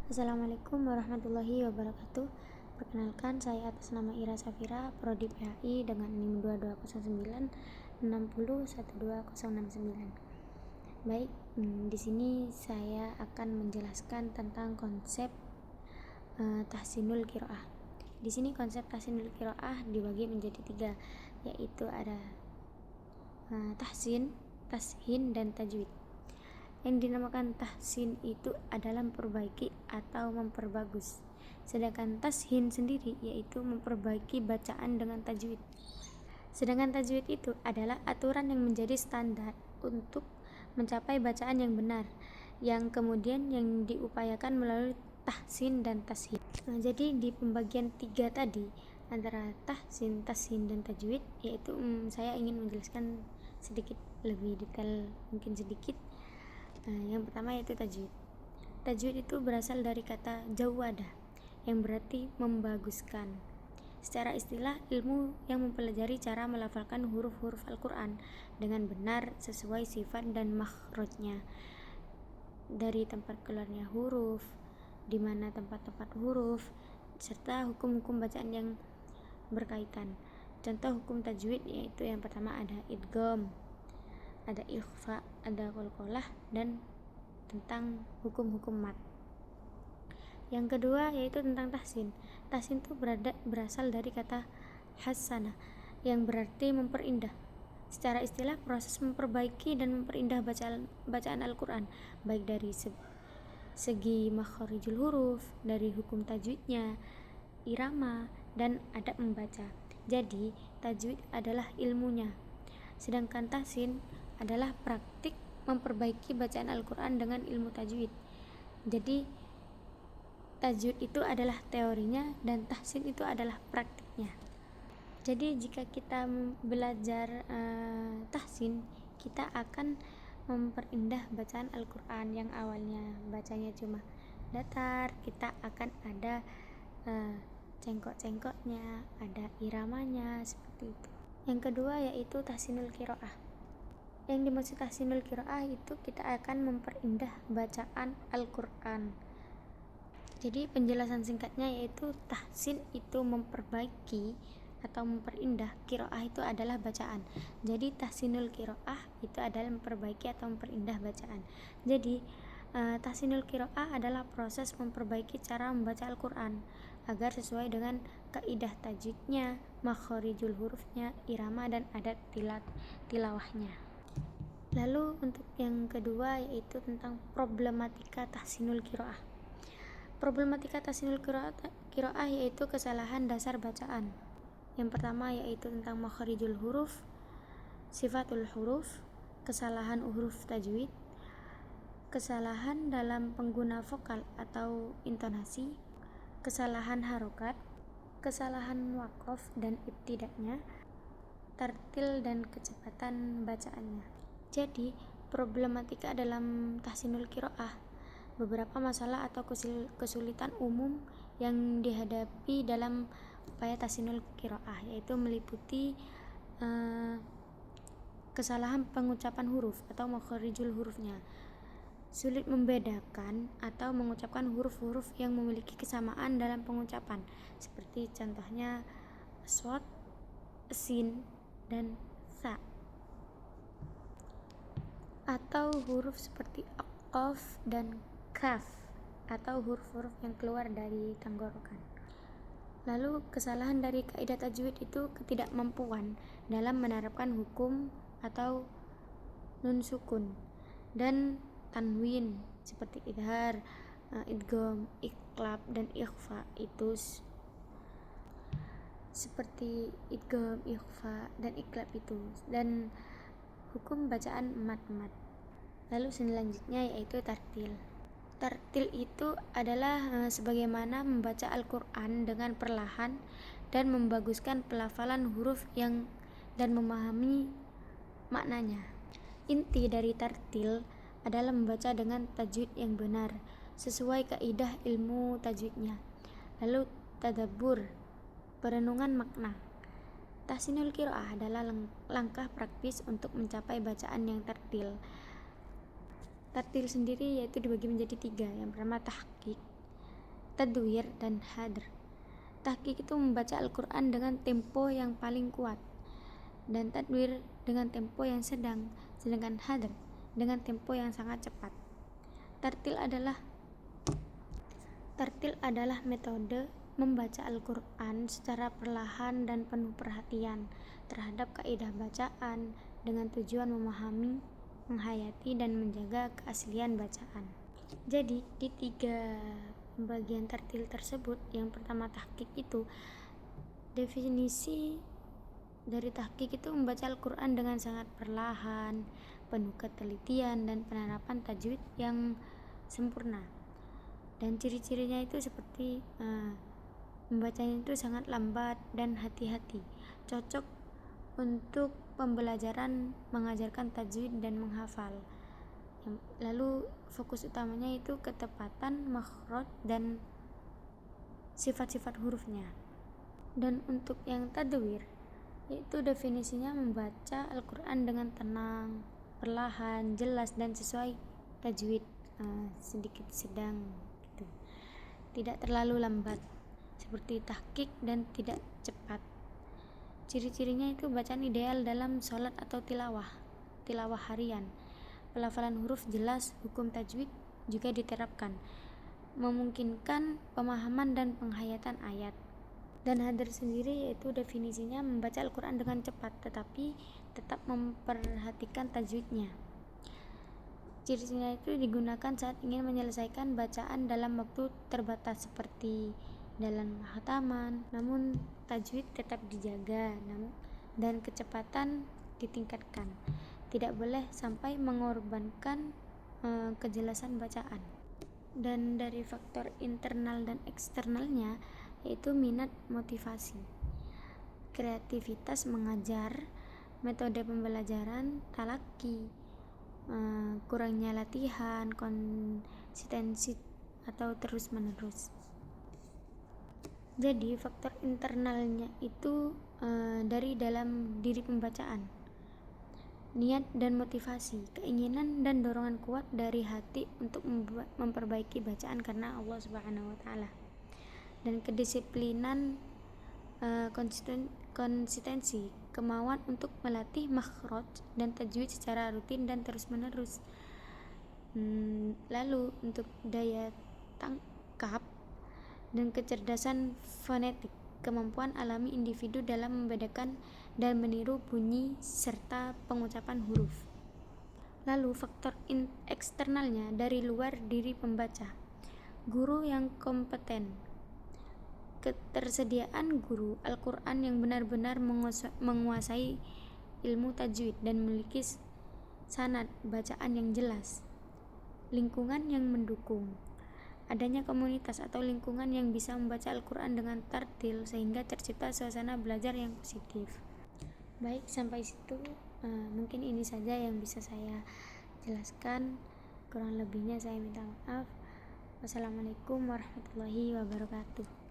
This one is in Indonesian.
Assalamualaikum warahmatullahi wabarakatuh. Perkenalkan, saya atas nama Ira Safira, Prodi PHI dengan NIM 2209 60 Baik, di sini saya akan menjelaskan tentang konsep tahsinul qiraah. Di sini konsep tahsinul qiraah dibagi menjadi 3, yaitu ada tahsin, tashin, dan tajwid. Yang dinamakan tahsin itu adalah memperbaiki atau memperbagus, sedangkan tashin sendiri yaitu memperbaiki bacaan dengan tajwid. Sedangkan tajwid itu adalah aturan yang menjadi standar untuk mencapai bacaan yang benar, yang kemudian yang diupayakan melalui tahsin dan tashin. Jadi di pembagian 3 tadi antara tahsin, tashin, dan tajwid, yaitu saya ingin menjelaskan sedikit lebih detail, mungkin sedikit. Yang pertama yaitu tajwid. Tajwid itu berasal dari kata jawada, yang berarti membaguskan. Secara istilah, ilmu yang mempelajari cara melafalkan huruf-huruf Al-Quran dengan benar sesuai sifat dan makhrajnya, dari tempat keluarnya huruf, di mana tempat-tempat huruf, serta hukum-hukum bacaan yang berkaitan. Contoh hukum tajwid yaitu yang pertama ada idgham, ada ikhfa, ada qalqalah, dan tentang hukum-hukum mat. Yang kedua yaitu tentang tahsin. Tahsin itu berasal dari kata hasanah, yang berarti memperindah. Secara istilah, proses memperbaiki dan memperindah bacaan Al-Quran, baik dari segi makharijul huruf, dari hukum tajwidnya, irama, dan adab membaca. Jadi tajwid adalah ilmunya, sedangkan tahsin adalah praktik memperbaiki bacaan Al-Quran dengan ilmu tajwid. Jadi tajwid itu adalah teorinya dan tahsin itu adalah praktiknya. Jadi jika kita belajar tahsin, kita akan memperindah bacaan Al-Quran yang awalnya bacanya cuma datar. Kita akan ada cengkok-cengkoknya, ada iramanya, seperti itu. Yang kedua yaitu tahsinul qiraah. Yang dimaksud tahsinul qiraah itu kita akan memperindah bacaan Al-Quran. Jadi penjelasan singkatnya yaitu tahsin itu memperbaiki atau memperindah, qiraah itu adalah bacaan. Jadi tahsinul qiraah itu adalah memperbaiki atau memperindah bacaan. Jadi tahsinul qiraah adalah proses memperbaiki cara membaca Al-Quran agar sesuai dengan kaidah tajwidnya, makharijul hurufnya, irama, dan adat tilawahnya. Lalu untuk yang kedua yaitu tentang problematika tahsinul qiraah. Problematika tahsinul qiraah yaitu kesalahan dasar bacaan. Yang pertama yaitu tentang makharijul huruf, sifatul huruf, kesalahan huruf tajwid, kesalahan dalam pengguna vokal atau intonasi, kesalahan harokat, kesalahan waqaf dan ibtida'nya, tartil dan kecepatan bacaannya. Jadi problematika dalam tahsinul qiraah, beberapa masalah atau kesulitan umum yang dihadapi dalam upaya tahsinul qiraah yaitu meliputi kesalahan pengucapan huruf atau makharijul hurufnya, sulit membedakan atau mengucapkan huruf-huruf yang memiliki kesamaan dalam pengucapan, seperti contohnya shad, sin, dan sa, atau huruf seperti qaf dan kaf, atau huruf-huruf yang keluar dari tenggorokan. Lalu kesalahan dari kaidah tajwid itu ketidakmampuan dalam menerapkan hukum atau nun sukun dan tanwin seperti idhar, idgham, iqlab, dan ikhfa. Itu seperti idgham, ikhfa, dan iqlab itu, dan hukum bacaan mat-mat. Lalu selanjutnya yaitu tartil. Tartil itu adalah sebagaimana membaca Al-Quran dengan perlahan dan membaguskan pelafalan huruf dan memahami maknanya. Inti dari tartil adalah membaca dengan tajwid yang benar sesuai kaidah ilmu tajwidnya. Lalu tadabbur, perenungan makna. Tahsinul qiraah adalah langkah praktis untuk mencapai bacaan yang tartil. Tartil sendiri yaitu dibagi menjadi 3. Yang pertama tahqiq, tadwir, dan hadr. Tahqiq itu membaca Al-Quran dengan tempo yang paling kuat, dan tadwir dengan tempo yang sedang, sedangkan hadr dengan tempo yang sangat cepat. Tartil adalah metode membaca Al-Quran secara perlahan dan penuh perhatian terhadap kaidah bacaan dengan tujuan memahami, menghayati, dan menjaga keaslian bacaan. Jadi di 3 pembagian tartil tersebut, yang pertama tahqiq itu, definisi dari tahqiq itu membaca Al-Quran dengan sangat perlahan, penuh ketelitian dan penerapan tajwid yang sempurna. Dan ciri-cirinya itu seperti membacanya itu sangat lambat dan hati-hati, cocok untuk pembelajaran mengajarkan tajwid dan menghafal. Lalu fokus utamanya itu ketepatan makhraj dan sifat-sifat hurufnya. Dan untuk yang tadwir, yaitu definisinya membaca Al-Quran dengan tenang, perlahan, jelas, dan sesuai tajwid, sedikit sedang gitu. Tidak terlalu lambat seperti tahqiq dan tidak cepat. Ciri-cirinya itu bacaan ideal dalam sholat atau tilawah harian. Pelafalan huruf jelas, hukum tajwid juga diterapkan, memungkinkan pemahaman dan penghayatan ayat. Dan hadr sendiri yaitu definisinya membaca Al-Quran dengan cepat tetapi tetap memperhatikan tajwidnya. Ciri-cirinya itu digunakan saat ingin menyelesaikan bacaan dalam waktu terbatas seperti dalam khataman, namun tajwid tetap dijaga dan kecepatan ditingkatkan. Tidak boleh sampai mengorbankan kejelasan bacaan. Dan dari faktor internal dan eksternalnya yaitu minat, motivasi, kreativitas mengajar, metode pembelajaran, talaki, kurangnya latihan, konsistensi atau terus menerus. Jadi faktor internalnya itu dari dalam diri pembacaan, niat dan motivasi, keinginan dan dorongan kuat dari hati untuk memperbaiki bacaan karena Allah Subhanahu wa Ta'ala, dan kedisiplinan, konsistensi, kemauan untuk melatih makhraj dan tajwid secara rutin dan terus menerus. Lalu untuk daya tangkap dan kecerdasan fonetik, kemampuan alami individu dalam membedakan dan meniru bunyi serta pengucapan huruf. Lalu faktor eksternalnya dari luar diri pembaca, guru yang kompeten, ketersediaan guru Al-Quran yang benar-benar menguasai ilmu tajwid dan memiliki sanad bacaan yang jelas, lingkungan yang mendukung, adanya komunitas atau lingkungan yang bisa membaca Al-Quran dengan tartil sehingga tercipta suasana belajar yang positif. Baik, sampai situ mungkin ini saja yang bisa saya jelaskan. Kurang lebihnya saya minta maaf. Wassalamualaikum warahmatullahi wabarakatuh.